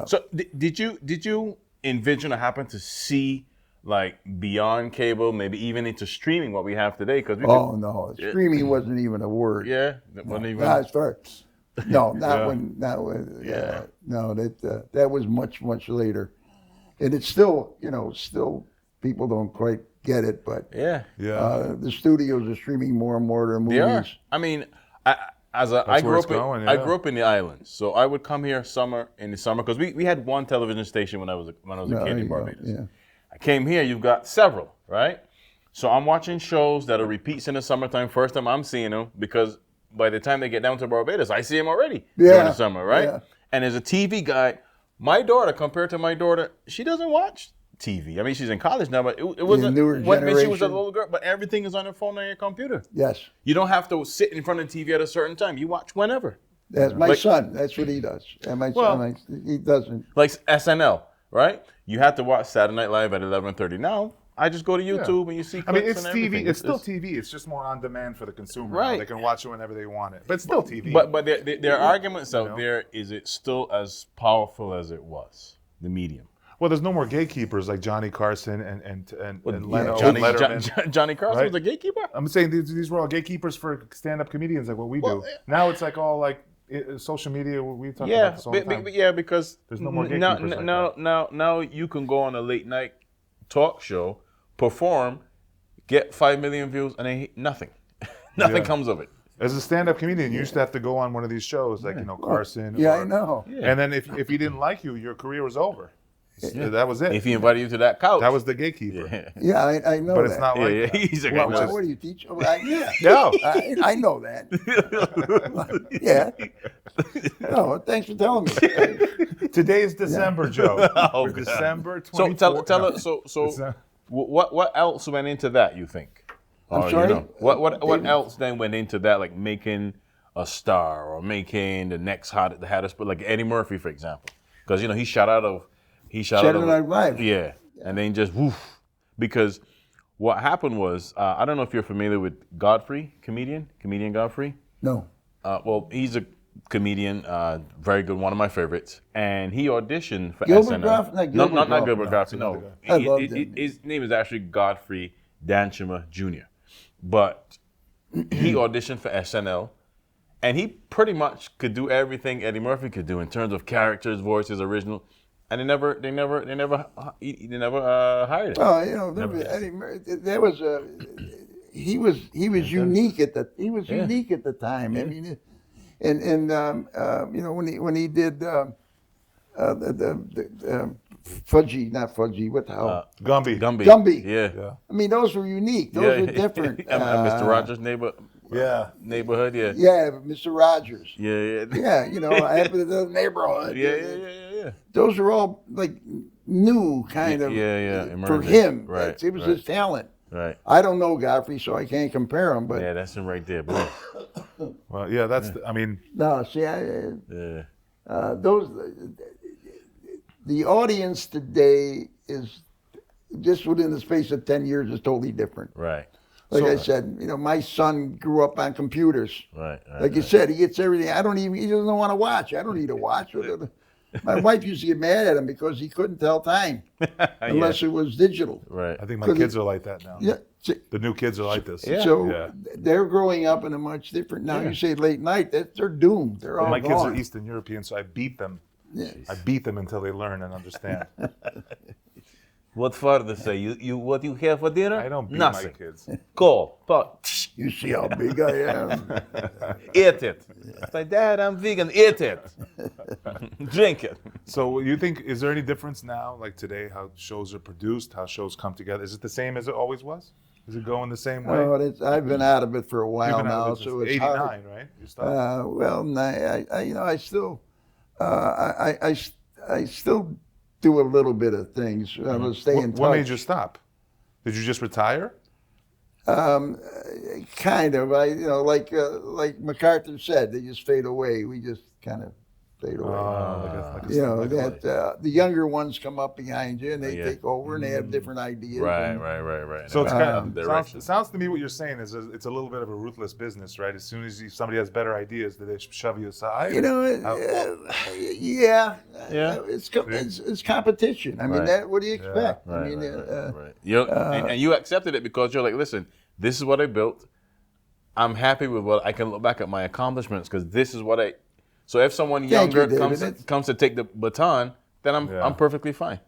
So did you envision or happen to see like beyond cable, maybe even into streaming, what we have today? Because no, streaming wasn't even a word. Yeah, that wasn't even. Not as far. No, not when. No, that was much later. And it's still, still people don't quite get it, but the studios are streaming more and more of their movies. They are. I mean, I grew up in the islands, so I would come here in the summer because we had one television station when I was a kid in Barbados. Yeah. I came here, you've got several, right? So I'm watching shows that are repeats in the summertime. First time I'm seeing them because by the time they get down to Barbados, I see them already during the summer, right? Yeah. And as a TV guy, my daughter, compared to my daughter, she doesn't watch TV. I mean, she's in college now, but it wasn't when she was a little girl. But everything is on her phone or your computer. Yes. You don't have to sit in front of the TV at a certain time. You watch whenever. That's my son. That's what he does. And my son, he doesn't. Like SNL, right? You have to watch Saturday Night Live at 11:30. Now I just go to YouTube and you see I mean, clips it's and TV. everything. It's still TV. It's just more on demand for the consumer. Right. They can watch it whenever they want it. But it's still TV. But there are arguments out there. Is it still as powerful as it was? The medium. Well, there's no more gatekeepers like Johnny Carson and Leno, Johnny, Letterman. Johnny Carson Right? was a gatekeeper. I'm saying these were all gatekeepers for stand-up comedians like what we do. Now it's like all like social media. We talk about this all the time. Because there's no more gatekeepers now you can go on a late night talk show, perform, get 5 million views, and ain't nothing. Nothing comes of it. As a stand-up comedian, you used to have to go on one of these shows like Carson. Yeah, I know. Yeah. And then if he didn't like you, your career was over. Yeah. That was it. If he invited you to that couch, that was the gatekeeper. Yeah, I know. But it's not like yeah, that. he's a What do you teach? Yeah. No. I know that. Yeah. No, thanks for telling me. Today is December, Joe. Oh, December So 24th. tell us. So what else went into that? You think? I'm sorry. What else then went into that? Like making a star or making the next hottest, but like Eddie Murphy, for example, because he shot out of Saturday Night Live. Yeah, and then just woof. Because what happened was, I don't know if you're familiar with Godfrey, comedian Godfrey. No. Well, he's a comedian, very good, one of my favorites, and he auditioned for Gilbert SNL. Gottfried? Not Gilbert Gottfried. No, I loved him. His name is actually Godfrey Danchima Jr. But he auditioned for SNL, and he pretty much could do everything Eddie Murphy could do in terms of characters, voices, original. And they never hired him. Oh, Eddie Murphy, there was he was unique at the time. I mean, when he did the Fudgy, what the hell? Gumby. Yeah. I mean, those were unique. Those were different. And Mr. Rogers' neighborhood. Yeah, Mr. Rogers. Yeah. Yeah, I happen to the neighborhood. Yeah. Those are all like new kind of for him. Right. It was his talent. Right. I don't know Godfrey, so I can't compare him. But yeah, that's him right there. Boy. Well, yeah, that's. I mean. No, see, the audience today is just within the space of 10 years is totally different. Right. Like I said, my son grew up on computers. Right. Like you said, he gets everything. He doesn't want to watch. I don't need to watch. My wife used to get mad at him because he couldn't tell time unless it was digital. Right. I think my kids are like that now. Yeah. The new kids are like this. Yeah. So they're growing up in a much different. Now you say late night, they're doomed. They're all my gone. kids are Eastern European, so I beat them. Yes. I beat them until they learn and understand. What father say? You what you have for dinner? I don't beat Nothing. my kids. Go. You see how big I am. Eat it. Say, Dad, I'm vegan. Eat it. Drink it. So you think, is there any difference now, like today, how shows are produced, how shows come together? Is it the same as it always was? Is it going the same way? Oh, I've been out of it for a while now, so it's 89, hard. right? You stopped. I still, I still do a little bit of things. I was staying in touch. What made you stop? Did you just retire? Kind of. Like MacArthur said, they just fade away. We just kind of fade away. The younger ones come up behind you and they take over and they have different ideas. Right. So it's kind of sounds to me what you're saying is it's a little bit of a ruthless business, right? As soon as somebody has better ideas, they shove you aside. It's competition. I mean, what do you expect? Right. And you accepted it because you're like, listen, this is what I built. I'm happy with what I can look back at my accomplishments because this is what I. So if someone younger comes to take the baton, then I'm perfectly fine.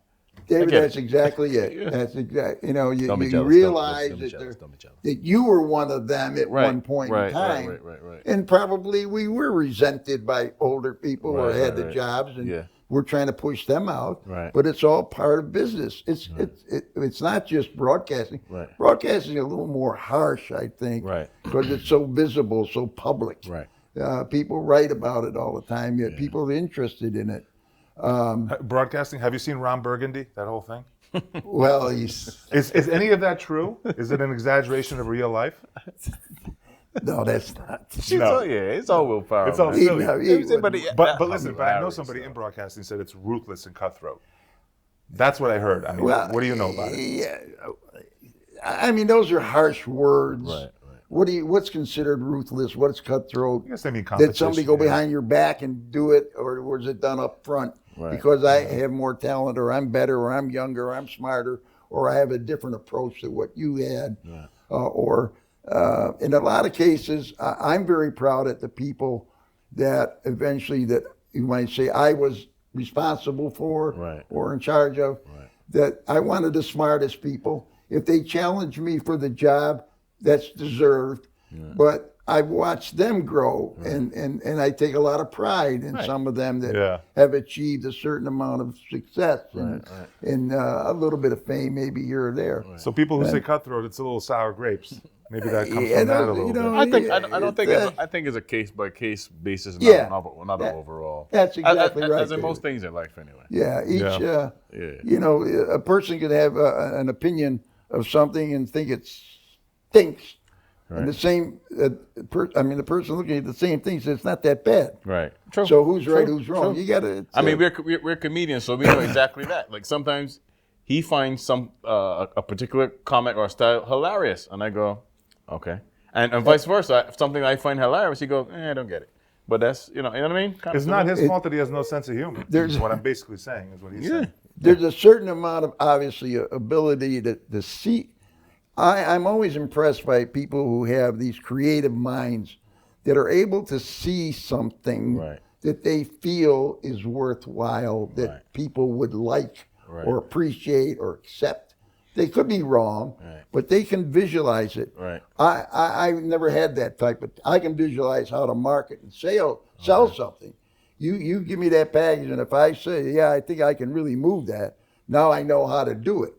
David, that's exactly it. Yeah. That's exactly. You realize that you were one of them at one point in time, right. and probably we were resented by older people who had the jobs, and we're trying to push them out. Right. But it's all part of business. It's not just broadcasting. Right. Broadcasting is a little more harsh, I think, because it's so visible, so public. Right. People write about it all the time. Yet people are interested in it. Broadcasting. Have you seen Ron Burgundy? That whole thing. Well, is any of that true? Is it an exaggeration of real life? No, that's not. It's all willpower. It's all silly. But listen, I know somebody in broadcasting said it's ruthless and cutthroat. That's what I heard. I mean, what do you know about it? Yeah, I mean, those are harsh words. Right. What's considered ruthless? What's cutthroat? I guess they mean competition. Did somebody go behind your back and do it, or was it done up front? Right. Because I have more talent, or I'm better, or I'm younger, or I'm smarter, or I have a different approach to what you had, or in a lot of cases, I'm very proud at the people that eventually that you might say I was responsible for or in charge of. That I wanted the smartest people. If they challenge me for the job, that's deserved. But I've watched them grow, and I take a lot of pride in some of them that have achieved a certain amount of success and a little bit of fame, maybe here or there. So people who say cutthroat, it's a little sour grapes. Maybe that comes from that a little bit. I think it's a case by case basis, not overall. That's exactly right. As in most things in life, anyway. Yeah, a person could have an opinion of something and think it stinks. And the same, the person looking at the same thing says it's not that bad. Right. True. So who's right, who's wrong? You got to. I mean, we're comedians, so we know exactly that. Like sometimes he finds a particular comic or style hilarious, and I go, okay, and vice versa. If something I find hilarious, he goes, I don't get it. But that's you know what I mean. It's not his fault that he has no sense of humor. There's what I'm basically saying is what he's saying. There's a certain amount of obviously ability to see. I'm always impressed by people who have these creative minds that are able to see something that they feel is worthwhile, that people would like or appreciate or accept. They could be wrong, but they can visualize it. Right. I've never had that type of. I can visualize how to market and sell something. You give me that package, and if I say, I think I can really move that, now I know how to do it.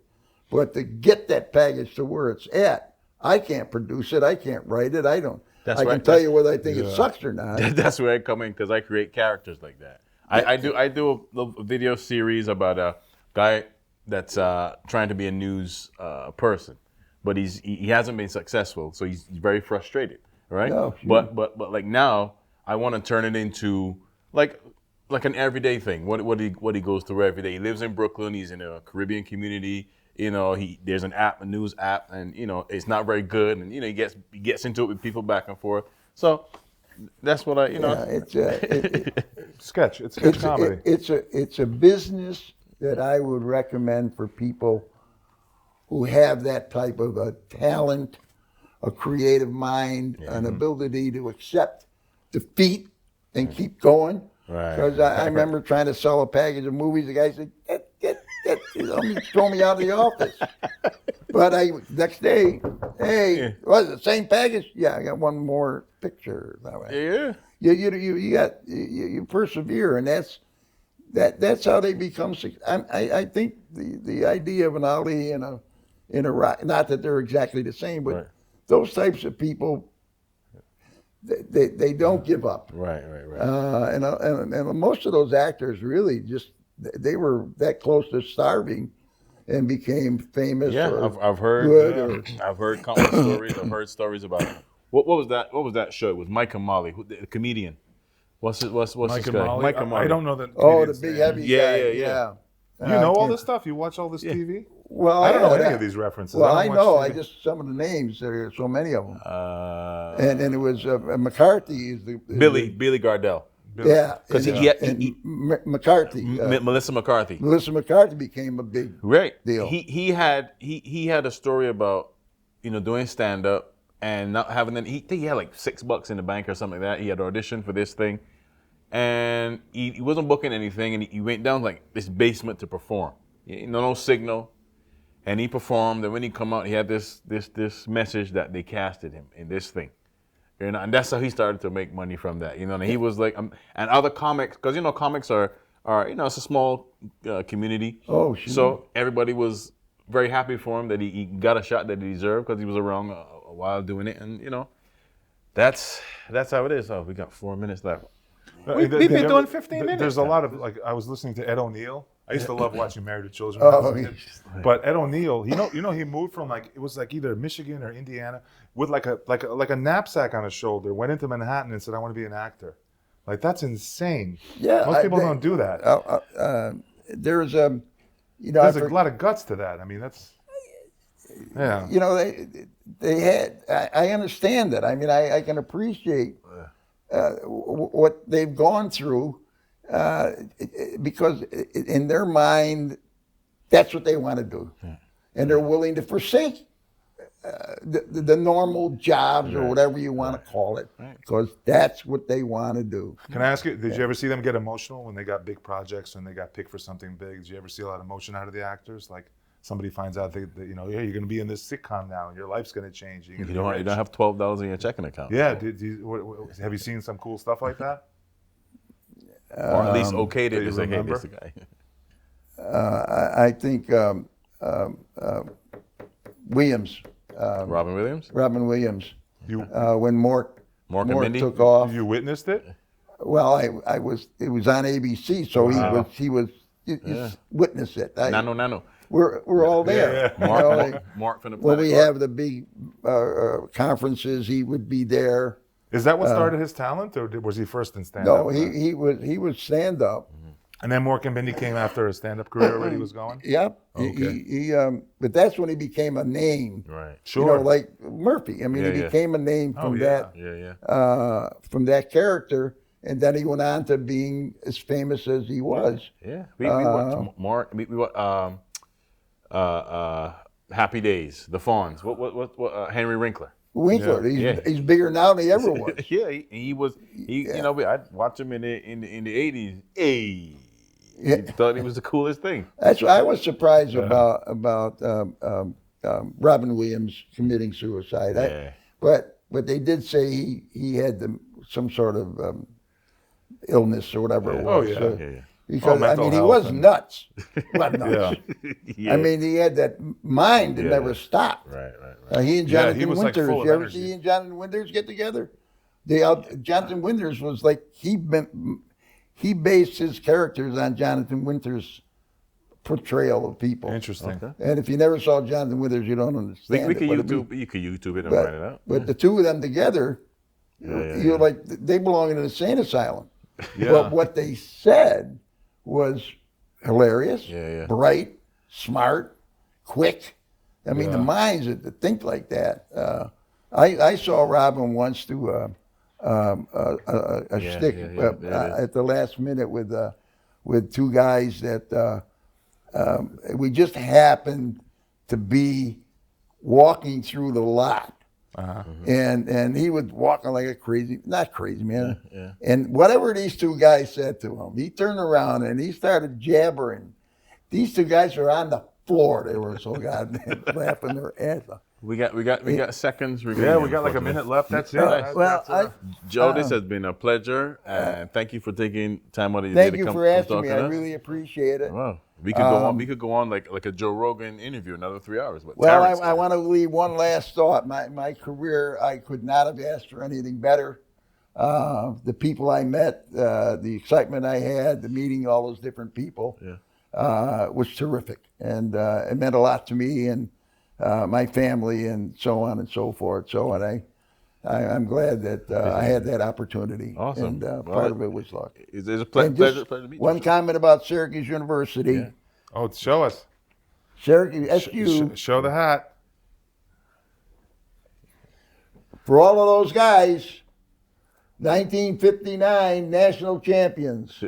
But to get that package to where it's at, I can't produce it. I can't write it. I can tell you whether I think it sucks or not. That's where I come in because I create characters like that. I do a video series about a guy that's trying to be a news person, but he hasn't been successful, so he's very frustrated, right? Oh, but like now I want to turn it into like an everyday thing. What he goes through every day. He lives in Brooklyn. He's in a Caribbean community. There's an app, a news app, and it's not very good, and he gets into it with people back and forth. So that's what it's sketch. It's comedy. It's a business that I would recommend for people who have that type of a talent, a creative mind, an ability to accept defeat and keep going. Right. Because I remember trying to sell a package of movies. The guy said, throw me out of the office. But next day, hey, was it the same package? Yeah, I got one more picture that way. Yeah. You persevere, and that's how they become. I think the idea of an Ali and a rock, not that they're exactly the same, but those types of people. They don't give up. Right. And most of those actors really they were that close to starving and became famous. Yeah, I've heard countless stories. I've heard stories about what was that? What was that show? It was Mike and Molly, the comedian. What's Mike this and guy? Molly? Mike and Molly. I don't know that. The big heavy guy. Yeah. You know all this stuff? You watch all this TV? Well, I don't know any of these references. Well, I know. I just some of the names. There are so many of them. And it was McCarthy is the Billy Gardell. Yeah, because McCarthy, Melissa McCarthy. Melissa McCarthy became a big deal. He had a story about doing stand up and not having any. He had like $6 in the bank or something like that. He had auditioned for this thing, and he wasn't booking anything, and he went down like this basement to perform. No signal, and he performed. And when he come out, he had this message that they casted him in this thing. And that's how he started to make money from that, And he was like, and other comics, because comics are it's a small community. Oh, sure. So everybody was very happy for him that he got a shot that he deserved because he was around a while doing it, and that's how it is. Oh, we got 4 minutes left. We've been doing 15 minutes. There's a lot of I was listening to Ed O'Neill. I used to love watching Married with Children. But Ed O'Neill, he moved from it was either Michigan or Indiana with like a knapsack on his shoulder, went into Manhattan and said, "I want to be an actor." That's insane. Yeah, most people don't do that. There's there's a lot of guts to that. I mean, that's. you know, they had. I understand that. I mean, I can appreciate what they've gone through because in their mind, that's what they want to do, and they're willing to forsake the normal jobs or whatever you want to call it, because that's what they want to do. Can I ask you, did you ever see them get emotional when they got big projects and they got picked for something big? Did you ever see a lot of emotion out of the actors? Like somebody finds out that you know, yeah, you're going to be in this sitcom now and your life's going to change. You don't have $12 in your checking account. Yeah. Have you seen some cool stuff like that? Or at least okayed it to say, hey, this is the guy. I think Williams. Robin Williams? Robin Williams. You, when Mork and Mindy? took off. you witnessed it? Well, it was on ABC, so he was witnessed it. Nano. We're all there. Yeah. Mark from the when we have the big conferences, he would be there. Is that what started his talent, or was he first in stand-up? No, he was stand-up. And then Mork and Mindy came after his stand-up career already was going? Yep. Okay. But that's when he became a name. Right. Sure. You know, like Murphy. I mean, he became a name from that. From that character, and then he went on to being as famous as he was. Yeah. We watched Mark. We Happy Days, The Fonz. What? Henry Winkler. Winkler. He's bigger now than he ever was. He was. You know, I'd watch him in the 80s. Hey. He thought he was the coolest thing. That's what I was surprised about Robin Williams committing suicide. But they did say he had some sort of illness or whatever it was. Because I mean, he was nuts. Well, nuts. I mean, he had that mind that never stopped. Right. He and Jonathan he was Winters. like full of you ever energy. see he and Jonathan Winters get together? Jonathan Winters was like he based his characters on Jonathan Winters' portrayal of people. Interesting. Okay. And if you never saw Jonathan Winters, you don't understand. We could YouTube. You could YouTube it and write it out. But the two of them together, you're like, they belong in an insane asylum. Yeah. But what they said was hilarious, bright, smart, quick. I mean, the minds that think like that. I saw Robin once do a shtick at the last minute with two guys that we just happened to be walking through the lot. And he was walking like a not crazy man. And whatever these two guys said to him, he turned around and he started jabbering. These two guys were on the floor. They were so goddamn laughing their ass off. We got seconds. We got like a minute left. That's it. Joe, this has been a pleasure, and thank you for taking time out of your Thank day you to come. for asking me. To I us. really appreciate it. Wow. We could go on. We could go on like a Joe Rogan interview, another 3 hours. Well, I want to leave one last thought. My career, I could not have asked for anything better. The people I met, the excitement I had, the meeting all those different people, was terrific, and it meant a lot to me and my family, and so on and so forth. So, and I'm glad that I had that opportunity. Awesome. And part of it was luck. It's a pleasure to meet you. One comment about Syracuse University. Yeah. Oh, show us. Syracuse SU. Show the hat. For all of those guys, 1959 national champions.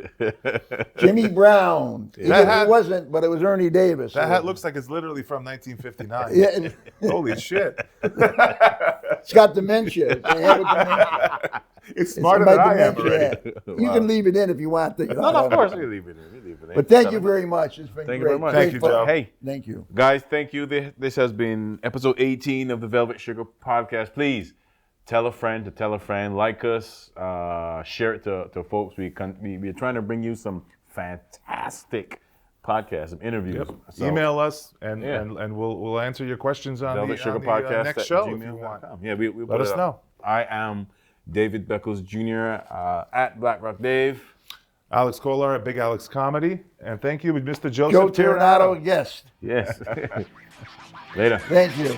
Jimmy Brown. He wasn't, but it was Ernie Davis. That hat looks like it's literally from 1959. Yeah. Holy shit. It's got dementia. They have a dementia. It's smarter than I am dementia. already. You can leave it in if you want to. No, of course we leave it in. But thank you very much. It's been Thank great. you very much. Thank you, Joe. Hey, thank you. Guys, thank you. This has been episode 18 of the Velvet Sugar Podcast. Please tell a friend to tell a friend. Like us. Share it to folks. We're trying to bring you some fantastic podcasts, some interviews. Yep. So, email us and we'll answer your questions on Velvet the, Sugar on the Podcast next at show if you want. gmail.com. Yeah, we Let us know. I am David Beckles Jr. At BlackRock Dave. Alex Kolar at Big Alex Comedy. And thank you, Mr. Joe Joseph Tirinato, guest. Yes. Later. Thank you.